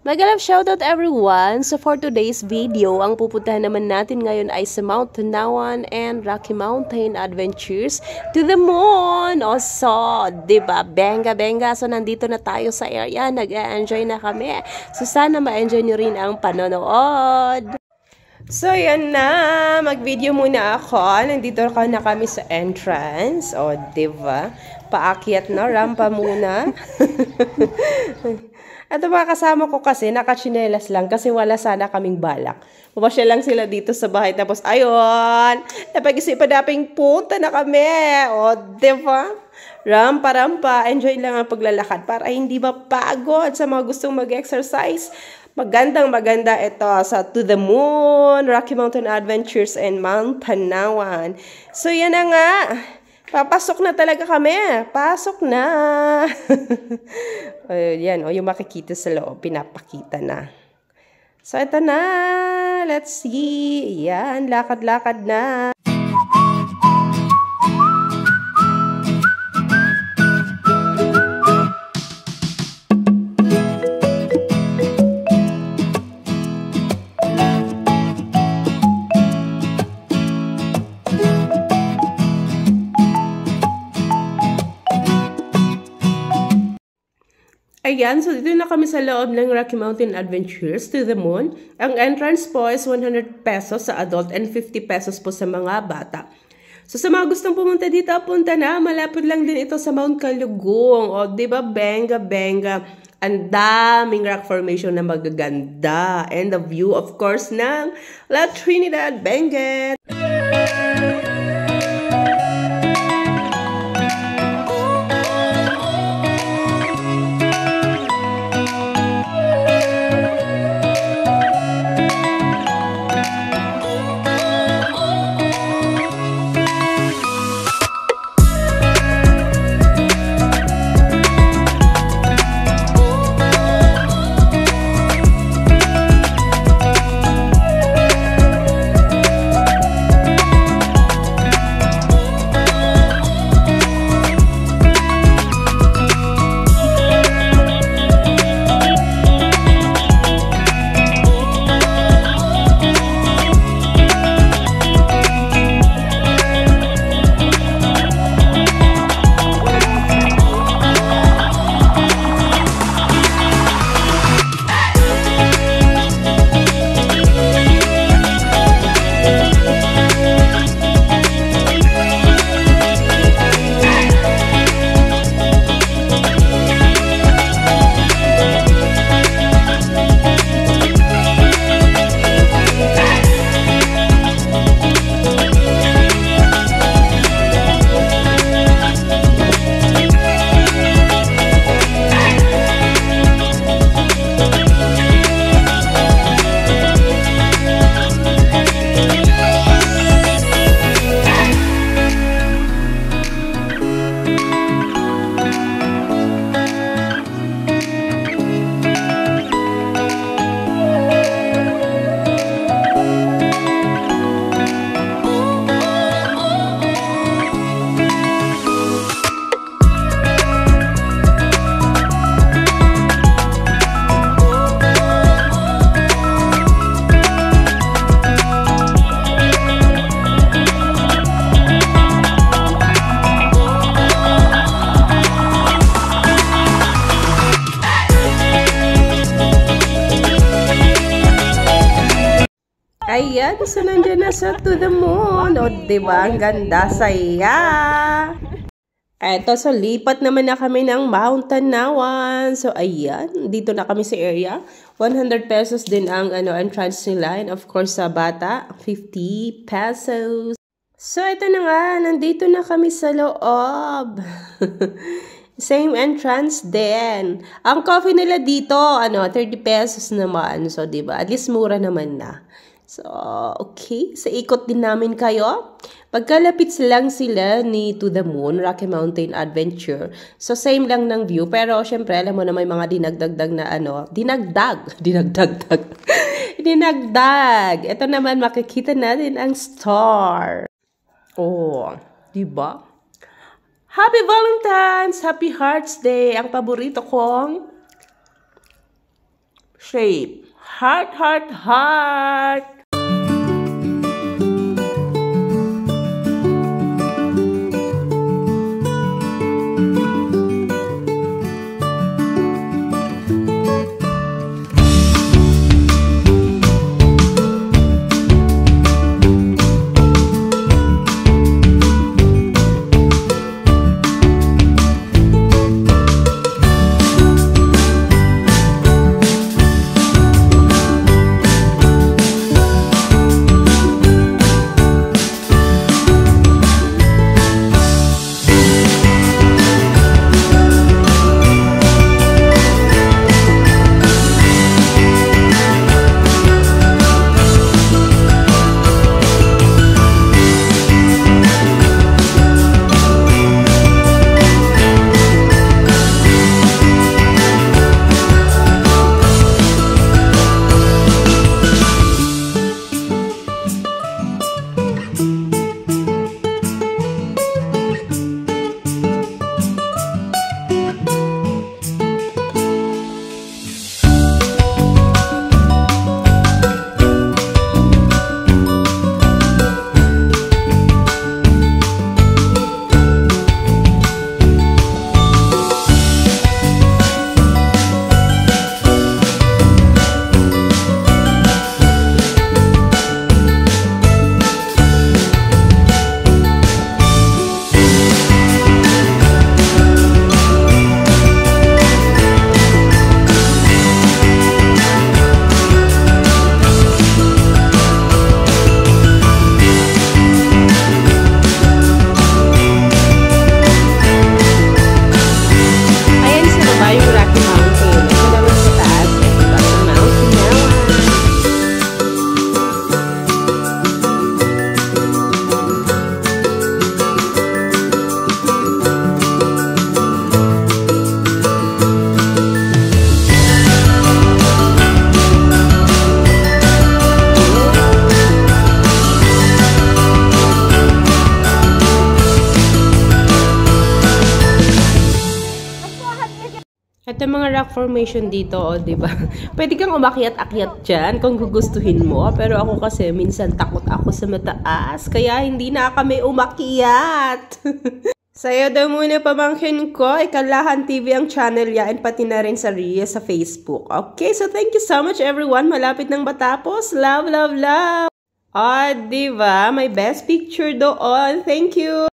Magalap shoutout everyone! So for today's video, ang pupuntahan naman natin ngayon ay sa Mount Tanawan and Rocky Mountain Adventures to the Moon! O so, diba? Benga! So nandito na tayo sa area, nag-enjoy na kami. So sana ma-enjoy nyo rin ang panonood! So, yan na. Mag-video muna ako. Nandito na kami sa entrance. O, diba? Paakyat na. Rampa muna. At ang mga kasama ko kasi, nakachinelas lang kasi wala sana kaming balak. Pumasya lang sila dito sa bahay. Tapos, ayun! Napag-isipan naping punta na kami. O, diba? Rampa. Enjoy lang ang paglalakad para hindi mapagod sa mga gustong mag-exercise. Maganda ito sa To the Moon, Rocky Mountain Adventures, and Mount Tanawan. So, yan na nga. Papasok na talaga kami. Pasok na. Yan, yung makikita sa loob, pinapakita na. So, ito na. Let's see. Yan, lakad-lakad na. Ayan, so dito na kami sa loob ng Rocky Mountain Adventures to the Moon. Ang entrance po is 100 pesos sa adult and 50 pesos po sa mga bata. So sa mga gustong pumunta dito, punta na. Malapit lang din ito sa Mount Kalugong. O, diba? Benga. Ang daming rock formation na magaganda. And the view, of course, ng La Trinidad, Benguet. Ayan, so nandiyan na sa To the Moon. O, diba? Ang ganda, saya. Eto, so lipat naman na kami ng Mount Tanawan. So, ayan. Dito na kami sa area. 100 pesos din ang entrance nila. And of course, sa bata, 50 pesos. So, ito na nga. Nandito na kami sa loob. Same entrance din. Ang coffee nila dito, 30 pesos naman. So, diba? At least mura naman na. So, okay. Sa ikot din namin kayo. Pagkalapit lang sila ni To the Moon, Rocky Mountain Adventure. So, same lang ng view. Pero, syempre, alam mo na may mga dinagdagdag na dinagdag. Ito naman, makikita natin ang star. Oh, diba? Happy Valentine's! Happy Hearts Day! Ang paborito kong shape. Heart, heart, heart. At ang mga rock formation dito, oh, diba? Pwede kang umakyat-akyat dyan kung gugustuhin mo. Pero ako kasi, minsan takot ako sa mataas. Kaya hindi na kami umakyat. Sa'yo daw muna pamangkin ko. Ikalahan TV ang channel yan. Pati na rin sa Ria sa Facebook. Okay, so thank you so much everyone. Malapit nang matapos. Love, love, love. Oh, diba? My best picture doon. Thank you.